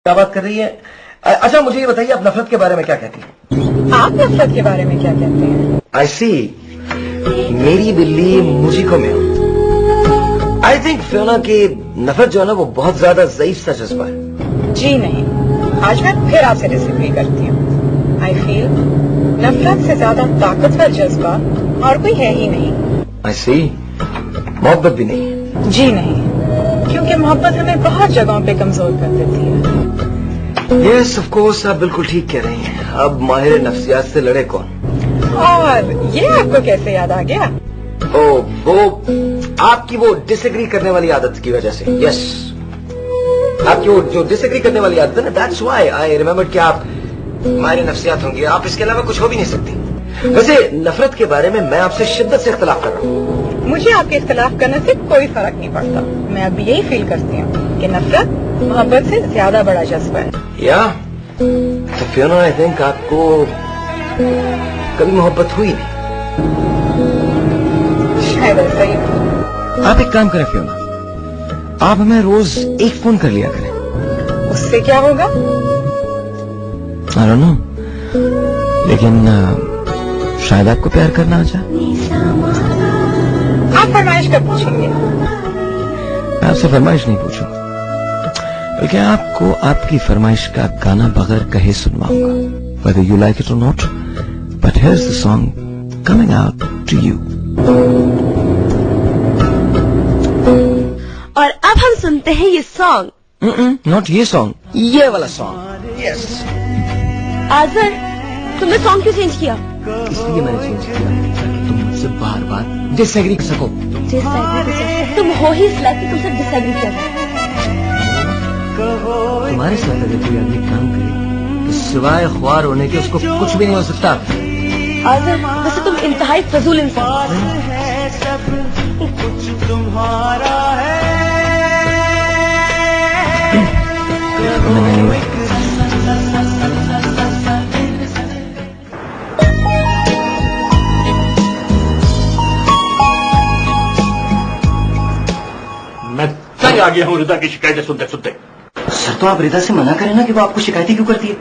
क्या बात कर रही है? अच्छा मुझे ये बताइए, आप नफरत के बारे में क्या कहती हैं? आप नफरत के बारे में क्या कहते हैं? आई सी, मेरी बिल्ली मुझी को म्याऊं। आई थिंक फियोना की नफरत जो है ना वो बहुत ज्यादा ज़ईफ सा जज्बा है। जी नहीं, आज मैं फिर आपसे डिसएग्री करती हूँ। आई फील नफरत से ज्यादा ताकतवर जज्बा और कोई है ही नहीं। आई सी, मोहब्बत भी नहीं है। जी नहीं, क्योंकि मोहब्बत हमें बहुत जगहों पे कमजोर कर देती है। यस ऑफ कोर्स, आप बिल्कुल ठीक कह रही हैं। अब माहिर नफ्सियात से लड़े कौन? और ये आपको कैसे याद आ गया? ओ, वो आपकी वो डिसएग्री करने वाली आदत की वजह से। यस, आपकी वो जो डिसएग्री करने वाली आदत है ना, दैट्स व्हाई आई रिमेम्बर कि आप माहिर नफ्सियात होंगी। आप इसके अलावा कुछ हो भी नहीं सकती। वैसे नफरत के बारे में मैं आपसे शिद्दत से इख्तिलाफ कर रहा हूँ। मुझे आपके इख्तिलाफ करने से कोई फर्क नहीं पड़ता। मैं अब यही फील करती हूँ कि नफरत मोहब्बत से ज्यादा बड़ा जज्बा है। या तो फियोना, आई थिंक आपको कभी मोहब्बत हुई नहीं। शायद ऐसा ही। आप एक काम करें फियोना, आप हमें रोज एक फोन कर लिया करें। उससे क्या होगा? आई डोंट नो, लेकिन शायद आपको प्यार करना आ जाए। आप फरमाइश कब पूछेंगे? मैं आपसे फरमाइश नहीं पूछूंगा, बल्कि आपको आपकी फरमाइश का गाना बगैर कहे सुनवाऊंगा, whether you like it or not. But here's the song coming out to you. और अब हम सुनते हैं ये सॉन्ग। नॉट ये सॉन्ग, ये वाला सॉन्ग। यस। आजर, तुमने सॉन्ग क्यों चेंज किया? इसलिए मैंने चेंज किया कि तुम मुझसे बार बार डिसएग्री कर सको। तुम हो ही इस लायक कि तुमसे डिसएग्री कर रहे तुम्हारे साथ अगर कोई आदमी काम करे तो सिवाय ख्वार होने के उसको कुछ भी नहीं हो सकता। आजर, वैसे तुम इंतहाई फजूल इंसान। मैं तंग आ गया हूँ रिदा की शिकायतें सुनते सुनते। सर, तो आप रिदा से मना करें ना कि वो आपको शिकायतें क्यों करती है।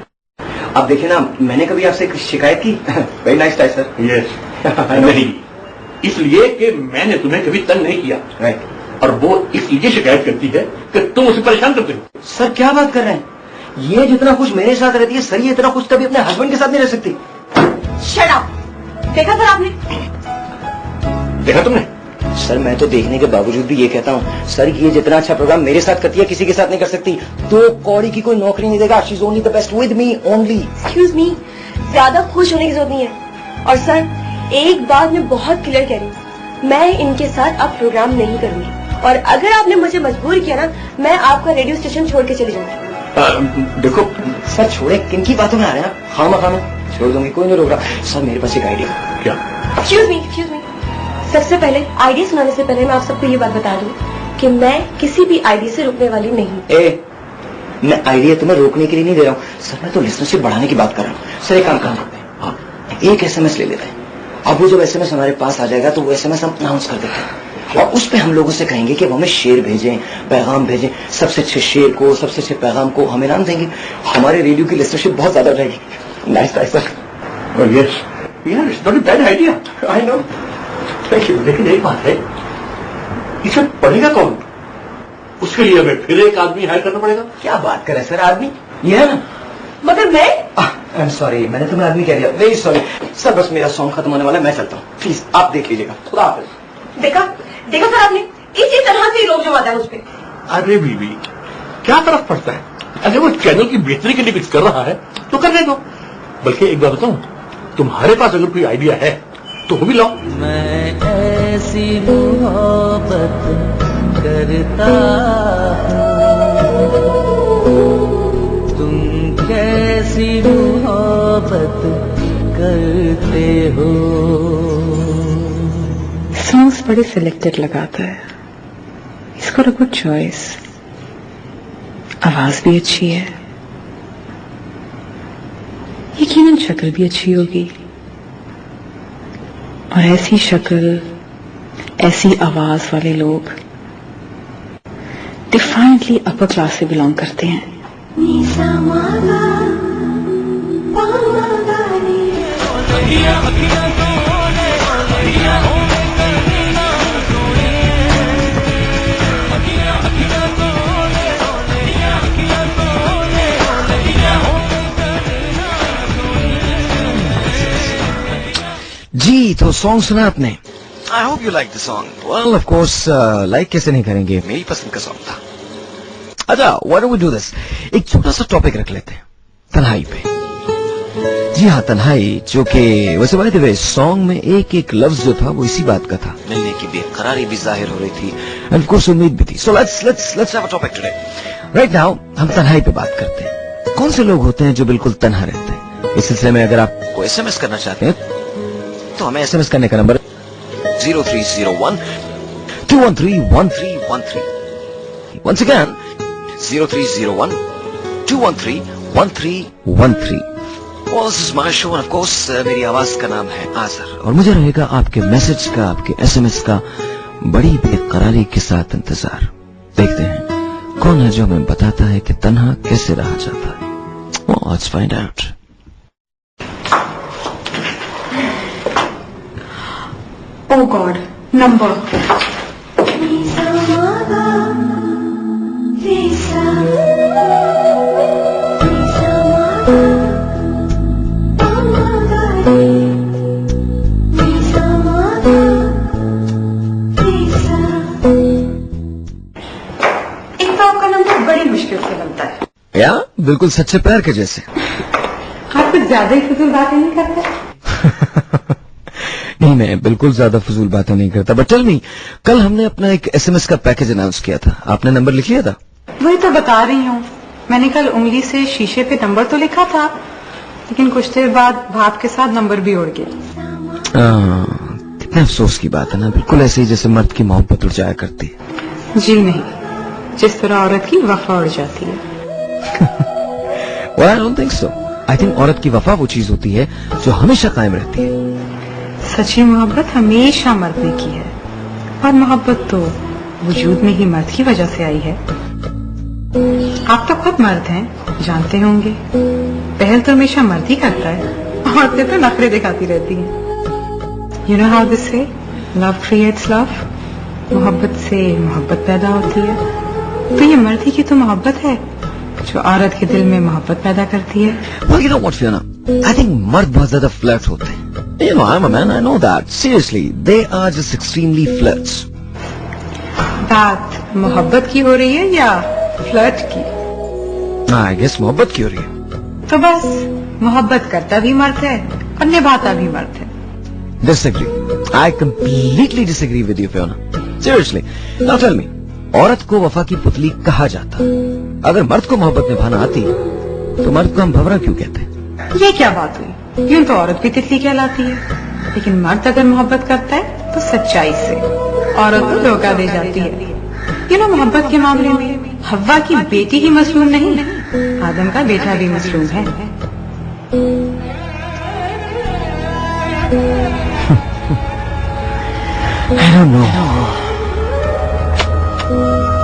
आप देखिए ना, मैंने कभी आपसे शिकायत की? Very nice time sir. Yes, नहीं, इसलिए कि मैंने तुम्हें कभी तंग नहीं किया। राइट। और वो इसलिए शिकायत करती है कि तुम उसे परेशान करते हो। सर क्या बात कर रहे हैं? ये जितना खुश मेरे साथ रहती है, सर ये इतना खुश कभी अपने हस्बैंड के साथ नहीं रह सकती। Shut up. देखा सर आपने? देखा तुमने? सर मैं तो देखने के बावजूद भी ये कहता हूँ सर, ये जितना अच्छा प्रोग्राम मेरे साथ करती है किसी के साथ नहीं कर सकती। तो कौड़ी की कोई नौकरी नहीं देगा। She is only the best with me only. Excuse me, ज्यादा खुश होने की जरूरत नहीं है। और सर, एक बात मैं बहुत क्लियर कह रही हूँ, मैं इनके साथ अब प्रोग्राम नहीं करूंगी। और अगर आपने मुझे मजबूर किया ना, मैं आपका रेडियो स्टेशन छोड़ के चली जाऊंगी। देखो सर छोड़े, किन की बातों में आ रहे हैं? खामा छोड़ दूंगी, कोई नहीं रोक रहा। सर मेरे पास एक आइडिया। क्या? एक्सक्यूज मी, सबसे पहले आईडी सुनाने से पहले मैं आप सबको ये बात बता दूं कि मैं किसी भी आईडी से रुकने वाली नहीं। मैं आइडिया तुम्हें रोकने के लिए नहीं दे रहा हूँ सर, मैं तो लिसनरशिप बढ़ाने की बात कर रहा हूँ। सर एक काम करते हैं, हाँ, एक SMS ले लेते हैं। अब वो जब SMS हमारे पास आ जाएगा तो वो SMS हम अनाउंस कर देते हैं और उस पे हम लोगों से कहेंगे कि वो हमें शेर भेजें, पैगाम भेजें। सबसे अच्छे शेर को, सबसे अच्छे पैगाम को हम इनाम देंगे। हमारे रेडियो की लिसनरशिप बहुत ज्यादा रहेगी। Nice sir. यस यार, it's not a bad idea. I know, thank you. लेकिन एक बात है, इसे पढ़ेगा कौन? उसके लिए हमें फिर एक आदमी हायर करना पड़ेगा। क्या बात करें सर, आदमी ये है ना। मगर मैं आई एम सॉरी, मैंने तुम्हें आदमी कह दिया। वेरी सॉरी सर, बस मेरा सॉन्ग खत्म होने वाला है, मैं चलता हूँ। प्लीज आप देख लीजिएगा। खुदा हाफिज। देखा सर आपने, इसी तरह से लोग जमाता है उस पे। अरे बीबी, क्या फर्क पड़ता है? अगर वो चैनल की बेहतरी के लिए कुछ कर रहा है तो करने दो। बल्कि एक बात बताऊं, तुम्हारे पास अगर कोई आइडिया है तो वो भी लाओ। मैं ऐसी मोहब्बत करता हूँ, तुम कैसी मोहब्बत करते हो। सॉन्ग्स बड़े सिलेक्टेड लगाता है, इसको गुड चॉइस। आवाज भी अच्छी है, यकीनन शक्ल भी अच्छी होगी। और ऐसी शक्ल, ऐसी आवाज वाले लोग डिफाइनेटली अपर क्लास से बिलोंग करते हैं। जी, तो सॉन्ग सुना आपने? I hope you like the song. Well of course, like कैसे नहीं करेंगे, मेरी पसंद का सॉन्ग था। अच्छा, what do we do this, एक छोटा सा टॉपिक रख लेते हैं, तन्हाई पे। जी हाँ, तन्हाई, जो कि वैसे बाय द वे सॉन्ग में एक एक लफ्ज जो था वो इसी बात का था। मिलने की बेकरारी भी जाहिर हो रही थी, एंड ऑफ कोर्स उम्मीद भी थी। So let's have a topic today. Right now हम तन्हाई पे बात करते हैं। कौन से लोग होते हैं जो बिल्कुल तन्हा रहते हैं? इस सिलसिले में अगर आप कोई एसएमएस करना चाहते हैं तो हमें एसएमएस करने का number 0301 2131313। Once again, 0301 213 1313। Well, this is my show and of course मेरी आवाज का नाम है आजर। और मुझे रहेगा आपके मैसेज का, आपके एसएमएस का बड़ी बेकरारी के साथ इंतजार। देखते हैं कौन है जो हमें बताता है कि तन्हा कैसे रहा जाता है। Well, let's find out. Oh God, number. एक तो आपका नंबर बड़ी मुश्किल से बनता है। या बिल्कुल सच्चे पैर के जैसे। आप कुछ ज्यादा ही फिजूल बातें नहीं करते। नहीं, मैं बिल्कुल ज्यादा फजूल बातें नहीं करता। बट टेल मी, कल हमने अपना एक एसएमएस का पैकेज अनाउंस किया था, आपने नंबर लिख लिया था? वही तो बता रही हूँ, मैंने कल उंगली से शीशे पे नंबर तो लिखा था, लेकिन कुछ देर बाद भाप के साथ नंबर भी उड़ गया। कितने अफसोस की बात है ना, बिल्कुल ऐसे ही जैसे मर्द की मोहब्बत उड़ जाया करती है। जी नहीं, जिस तरह औरत की वफा उड़ जाती है। Well, I don't think so. I think औरत की वफा वो चीज होती है जो हमेशा कायम रहती है। सच्ची मोहब्बत हमेशा मर्द ने की है, और मोहब्बत तो वजूद में ही मर्द की वजह से आई है। आप तो खुद मर्द हैं, जानते होंगे, पहल तो हमेशा मर्द ही करता है, औरतें तो नखरे दिखाती रहती हैं। You know how they say, love creates love, मोहब्बत से मोहब्बत पैदा होती है। तो ये मर्द ही की तो मोहब्बत है जो औरत के दिल में मोहब्बत पैदा करती है। Well, you know what, Fiona? I think मर्द बहुत ज्यादा फ्लर्ट होते हैं। You know, I'm a man, I know that. Seriously, they are just extremely flirts. बात मोहब्बत की हो रही है या फ्लर्ट की? I guess मोहब्बत की हो रही है। तो बस मोहब्बत करता भी मर्द है और निभाता भी मर्द है। Disagree. I completely disagree with you, Fiona. Seriously. Now tell me, औरत को वफा की पुतली कहा जाता। अगर मर्द को मोहब्बत निभाना आती तो मर्द को हम भंवरा क्यों कहते हैं? ये क्या बात हुई? यूं तो औरत भी तितली कहलाती है, लेकिन मर्द अगर मोहब्बत करता है तो सच्चाई से, औरत को धोखा दे जाती है। यू नो, मोहब्बत के मामले में हव्वा की बेटी ही मसलूम नहीं, आदम का बेटा भी मसलूम है। I don't know.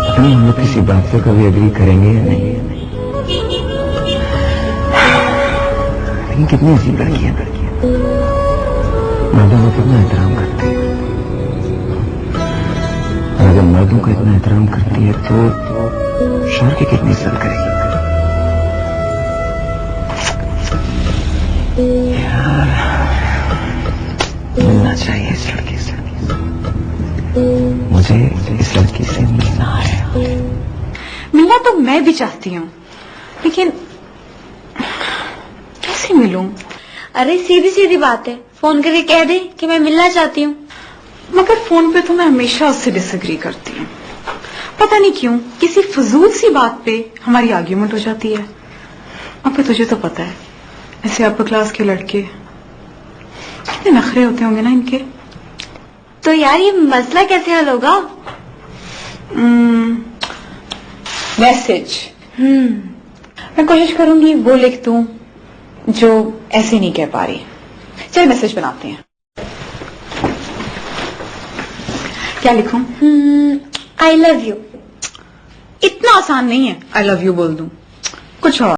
पता नहीं हम लोग किसी बात पे कभी एग्री करेंगे या नहीं। लेकिन कितनी अजीब लड़की है, मर्दों का कितना एहतराम करती है। और अगर मर्दों का इतना एहतराम करती है तो शौहर की कितनी इज्जत करेगी। यार, मिलना चाहिए इस लड़की से, मुझे इस लड़की से मिलना है। मिलना तो मैं भी चाहती हूँ, लेकिन कैसे मिलूं? अरे सीधी सीधी बात है, फोन करके कह दे कि मैं मिलना चाहती हूँ। मगर फोन पे तो मैं हमेशा उससे डिसएग्री करती हूँ। पता नहीं क्यों, किसी फजूल सी बात पे हमारी आर्ग्यूमेंट हो जाती है। अब तुझे तो पता है, ऐसे अपर क्लास के लड़के कितने नखरे होते होंगे ना इनके। तो यार ये मसला कैसे हल होगा? मैसेज मैं कोशिश करूंगी वो लिख दूं जो ऐसे नहीं कह पा रही। चल मैसेज बनाते हैं। क्या लिखूं? I love you. इतना आसान नहीं है आई लव यू बोल दूं। कुछ और।